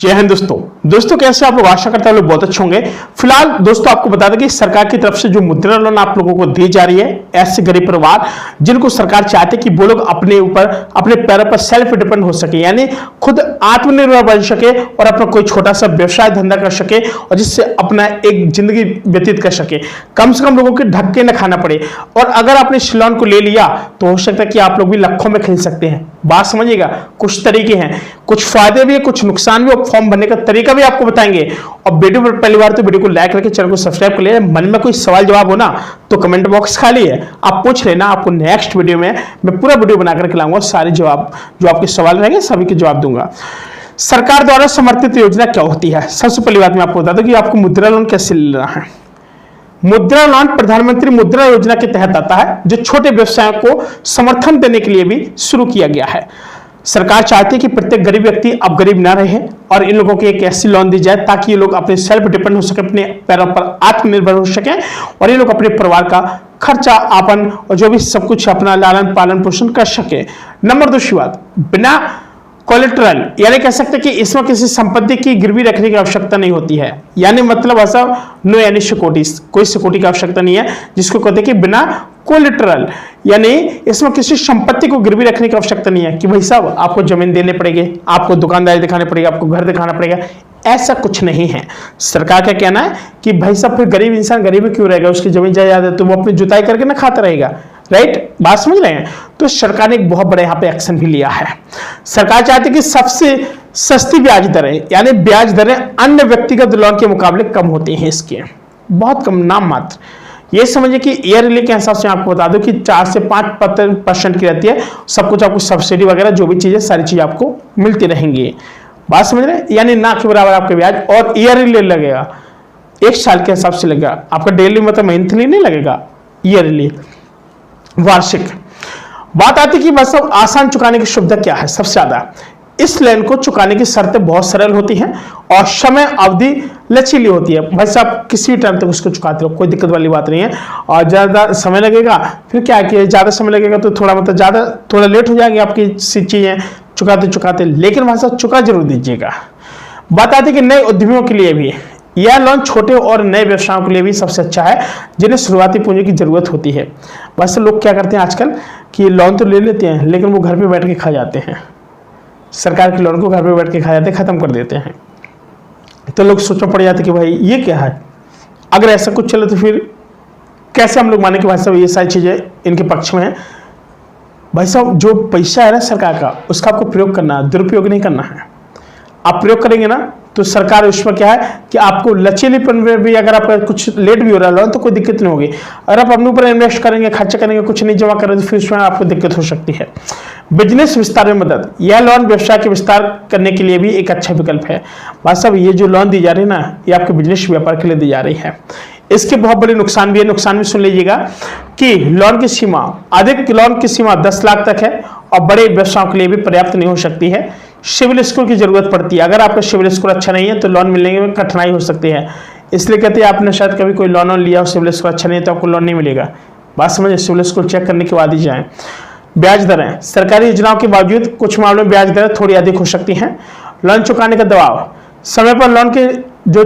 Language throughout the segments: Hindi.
जय हिंद दोस्तों कैसे आप लोग, आशा करता हूं लोग बहुत अच्छे होंगे। फिलहाल दोस्तों आपको बता दें कि सरकार की तरफ से जो मुद्रा लोन आप लोगों को दी जा रही है, ऐसे गरीब परिवार जिनको सरकार चाहते कि वो लोग अपने ऊपर अपने पैरों पर सेल्फ डिपेंड हो सके, यानी खुद आत्मनिर्भर बन सके और अपना कोई छोटा सा व्यवसाय धंधा कर सके और जिससे अपना एक जिंदगी व्यतीत कर सके, कम से कम लोगों के धक्के न खाना पड़े। और अगर आपने इस लोन को ले लिया तो हो सकता है कि आप लोग भी लाखों में खेल सकते हैं। बात समझिएगा, कुछ तरीके हैं, कुछ फायदे भी है, कुछ नुकसान भी, फॉर्म भरने का तरीका भी आपको बताएंगे। और वीडियो पर पहली बार तो वीडियो को लाइक करके चैनल को सब्सक्राइब कर लिया। मन में कोई सवाल जवाब हो ना तो कमेंट बॉक्स खाली है, आप पूछ लेना। आपको नेक्स्ट वीडियो में मैं पूरा वीडियो बनाकर खिलाऊंगा, सारे जवाब जो आपके सवाल रहेंगे सभी के जवाब दूंगा। सरकार द्वारा समर्थित योजना क्या होती है? सबसे पहली बात मैं आपको बता दूं कि आपको मुद्रा लोन कैसे लेना है। मुद्रा लोन प्रधानमंत्री मुद्रा योजना के तहत आता है, जो छोटे व्यवसायों को समर्थन देने के लिए भी शुरू किया गया है। सरकार चाहती है कि प्रत्येक गरीब व्यक्ति अब गरीब ना रहे और इन लोगों को एक ऐसी लोन दी जाए ताकि ये लोग अपने सेल्फ डिपेंड हो सके, अपने पैरों पर आत्मनिर्भर हो सके और ये लोग अपने परिवार का खर्चा आपन और जो भी सब कुछ अपना लालन पालन पोषण कर सके। नंबर दूसरी बात, बिना कोलेटरल यानी कह सकते हैं कि इसमें किसी संपत्ति की गिरवी रखने की आवश्यकता नहीं होती है, यानी मतलब ऐसा नो यानी सिक्योरिटी, कोई सिक्योरिटी की आवश्यकता नहीं है, जिसको कहते हैं कि बिना कोलेटरल, यानी इसमें किसी संपत्ति को गिरवी रखने की आवश्यकता नहीं है कि भाई साहब आपको जमीन देने पड़ेगी, आपको दुकानदारी दिखाने पड़ेगा, आपको घर दिखाना पड़ेगा, ऐसा कुछ नहीं है। सरकार का कहना है कि भाई साहब फिर गरीब इंसान गरीब क्यों रहेगा, उसकी जमीन जायदाद है तो वो अपनी जुताई करके ना खाता रहेगा, राइट? बात समझ रहे हैं? तो सरकार ने एक बहुत बड़ा यहाँ पे एक्शन भी लिया है। सरकार चाहती है कि सबसे सस्ती ब्याज दरें, यानी ब्याज दरें अन्य व्यक्तिगत लोन के मुकाबले कम होती हैं, इसके बहुत कम, नाम मात्र। ये समझिए कि ईयरली के हिसाब से आपको बता दूं कि 4 से 5% की रहती है, सब कुछ आपको सब्सिडी वगैरह जो भी चीजें सारी चीजें आपको मिलती रहेंगी। बात समझ रहे हैं? यानी ना के बराबर आपके ब्याज, और ईयरली लगेगा, एक साल के हिसाब से लगेगा आपका, डेली मतलब मंथली नहीं लगेगा, ईयरली, वार्षिक। बात आती कि बस अब आसान चुकाने की सुविधा क्या है? सबसे ज्यादा इस लोन को चुकाने की शर्तें बहुत सरल होती हैं और समय अवधि लचीली होती है। भाई साहब किसी भी टाइम तक उसको चुकाते हो, कोई दिक्कत वाली बात नहीं है। और ज़्यादा समय लगेगा फिर क्या है कि ज़्यादा समय लगेगा तो थोड़ा मतलब ज़्यादा थोड़ा लेट हो जाएंगे आपकी चीज़ें चुकाते चुकाते, लेकिन भाई साहब चुका जरूर दीजिएगा। बात आती है कि नए उद्यमियों के लिए भी यह लोन छोटे और नए व्यवसायों के लिए भी सबसे अच्छा है, जिन्हें शुरुआती पूंजी की जरूरत होती है। वैसे लोग क्या करते हैं आजकल कि लोन तो ले लेते हैं लेकिन वो घर पे बैठ के खा जाते हैं, सरकार के लोन को घर पे बैठ के खा जाते हैं, खत्म कर देते हैं। तो लोग सोचना पड़ जाते कि भाई ये क्या है, अगर ऐसा कुछ चले तो फिर कैसे हम लोग माने कि भाई साहब ये सारी चीज़ें इनके पक्ष में है। भाई साहब जो पैसा है ना सरकार का, उसका आपको प्रयोग करना है, दुरुपयोग नहीं करना है। आप प्रयोग करेंगे ना तो सरकार उसमें क्या है कि आपको लचीलेपन में भी, अगर आपका कुछ लेट भी हो रहा है तो कोई दिक्कत नहीं होगी। अगर आप अपने ऊपर इन्वेस्ट करेंगे, खर्च करेंगे, कुछ नहीं जमा करेंगे तो फिर उसमें आपको दिक्कत हो सकती है। बिजनेस विस्तार में मदद, यह लोन व्यवसाय के विस्तार करने के लिए भी एक अच्छा विकल्प है। बात साहब ये जो लोन दी जा रही है ना, ये आपके बिजनेस व्यापार के लिए दी जा रही है। इसके बहुत बड़े नुकसान भी है, नुकसान भी सुन लीजिएगा कि लोन की सीमा, अधिक लोन की सीमा 10 लाख तक है और बड़े व्यवसायों के लिए भी पर्याप्त नहीं हो सकती है। सिविल स्कोर की जरूरत पड़ती है, अगर आपका सिविल स्कोर अच्छा नहीं है तो लोन मिलने में कठिनाई हो सकती है। इसलिए कहते हैं आपने शायद कभी कोई लोन लिया और सिविल स्कोर अच्छा नहीं है तो आपको लोन नहीं मिलेगा। बात समझिए, सिविल स्कोर चेक करने के बाद ही जाएं। ब्याज दरें, सरकारी योजनाओं के बावजूद कुछ मामलों में ब्याज दरें थोड़ी अधिक हो सकती हैं। लोन चुकाने का दबाव, समय पर लोन के जो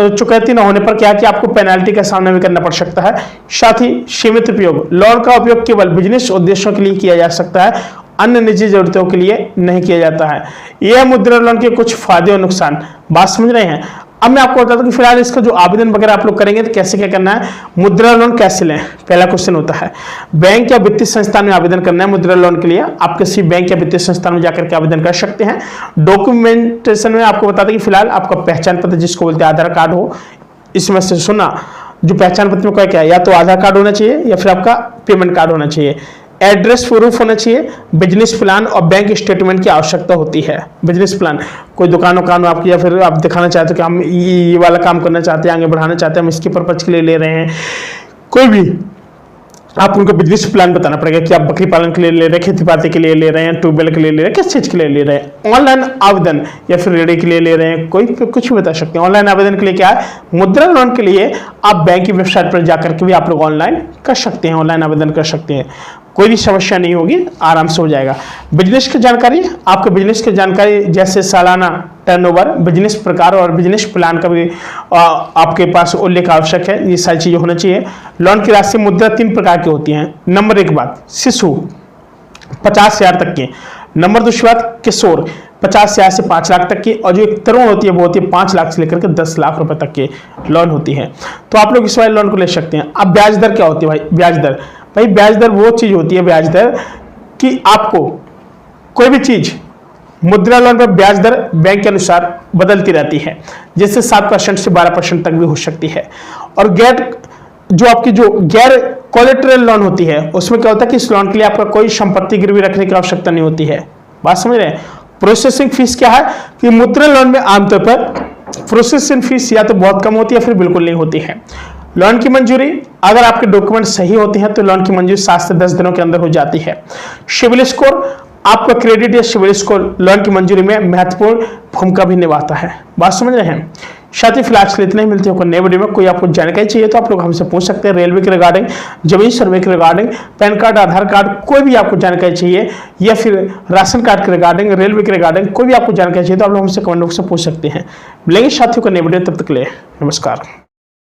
चुकौती न होने पर क्या कि आपको पेनाल्टी का सामना भी करना पड़ सकता है। साथ ही सीमित उपयोग, लोन का उपयोग केवल बिजनेस उद्देश्यों के लिए किया जा सकता है, अन्य निजी जरूरतों के लिए नहीं किया जाता है। यह मुद्रा लोन के कुछ फायदे और नुकसान। बात समझ रहे हैं? अब मैं आपको बता दूं कि फिलहाल इसका जो आवेदन वगैरह आप लोग करेंगे तो कैसे क्या करना है, मुद्रा लोन कैसे लें, पहला क्वेश्चन होता है। बैंक या वित्तीय संस्थान में आवेदन करना है मुद्रा लोन के लिए, आप किसी बैंक या वित्तीय संस्थान में जाकर के आवेदन कर सकते हैं। डॉक्यूमेंटेशन में आपको बता दें कि फिलहाल आपका पहचान पत्र, जिसको बोलते हैं आधार कार्ड हो, इसमें से सुना जो पहचान पत्र में क्या है, या तो आधार कार्ड होना चाहिए या फिर आपका पेमेंट कार्ड होना चाहिए। एड्रेस प्रूफ होना चाहिए, बिजनेस प्लान और बैंक स्टेटमेंट की आवश्यकता होती है। बिजनेस प्लान, कोई दुकान आपकी, या फिर आप दिखाना चाहते हो कि हम ये वाला काम करना चाहते हैं, आगे बढ़ाना चाहते हैं, हम इसके पर्पज के लिए ले रहे हैं, कोई भी आप उनको बिजनेस प्लान बताना पड़ेगा कि आप बकरी पालन के लिए ले रहे हैं, खेती बाड़ी के लिए ले रहे हैं, ट्यूबवेल के लिए ले रहे हैं, किस चीज़ के लिए ले रहे हैं। ऑनलाइन आवेदन या फिर रेडी के लिए ले रहे हैं, कोई कुछ भी बता सकते हैं। ऑनलाइन आवेदन के लिए क्या है, मुद्रा लोन के लिए आप बैंक की वेबसाइट पर जाकर के भी आप लोग ऑनलाइन कर सकते हैं, ऑनलाइन आवेदन कर सकते हैं। कोई भी समस्या नहीं होगी, आराम से हो जाएगा। बिजनेस की जानकारी, आपके बिजनेस की जानकारी जैसे सालाना टर्नओवर, बिजनेस प्रकार और बिजनेस प्लान का भी आपके पास उल्लेख आवश्यक है। ये सारी चीज़ें होना चाहिए। लोन की राशि मुद्रा 3 प्रकार की होती हैं। नंबर 1 बात शिशु 50,000 तक की। नंबर 2 बात किशोर 50,000 से 5 लाख तक की। और जो एक तरुण होती है वो होती है 5 लाख से लेकर के 10 लाख रुपए तक की लोन होती है। तो आप लोग इस वाले लोन को ले सकते हैं। अब ब्याज दर क्या होती है भाई? ब्याज दर, भाई ब्याज दर वो चीज होती है, ब्याज दर कि आपको कोई भी चीज मुद्रा लोन पर ब्याज दर बैंक के अनुसार बदलती रहती है, जैसे 7% से 12% तक भी हो सकती है। और जो गैर कोलेटरल लोन होती है उसमें क्या होता है कि इस लोन के लिए आपका कोई संपत्ति गिरवी रखने की आवश्यकता नहीं होती है। बात समझ रहे हैं? प्रोसेसिंग फीस क्या है कि मुद्रा लोन में आमतौर पर प्रोसेसिंग फीस या तो बहुत कम होती है या फिर बिल्कुल नहीं होती है। लोन की मंजूरी, अगर आपके डॉक्यूमेंट सही होते हैं तो लोन की मंजूरी 7 से 10 दिनों के अंदर हो जाती है। सिविल स्कोर, आपका क्रेडिट या सिविल स्कोर लोन की मंजूरी में महत्वपूर्ण भूमिका भी निभाता है। बात समझ रहे हैं? साथ ही फिलहाल के लिए इतना ही, मिलते हैं नए वीडियो में। कोई आपको जानकारी चाहिए तो आप लोग हमसे पूछ सकते हैं। रेलवे के रिगार्डिंग, जमीन सर्वे के रिगार्डिंग, पैन कार्ड, आधार कार्ड, कोई भी आपको जानकारी चाहिए, या फिर राशन कार्ड के रिगार्डिंग, रेलवे के रिगार्डिंग कोई भी आपको जानकारी चाहिए तो आप लोग हमसे कमेंट बॉक्स में पूछ सकते हैं। मिलेंगे साथियों को नए वीडियो, तब तक के लिए नमस्कार।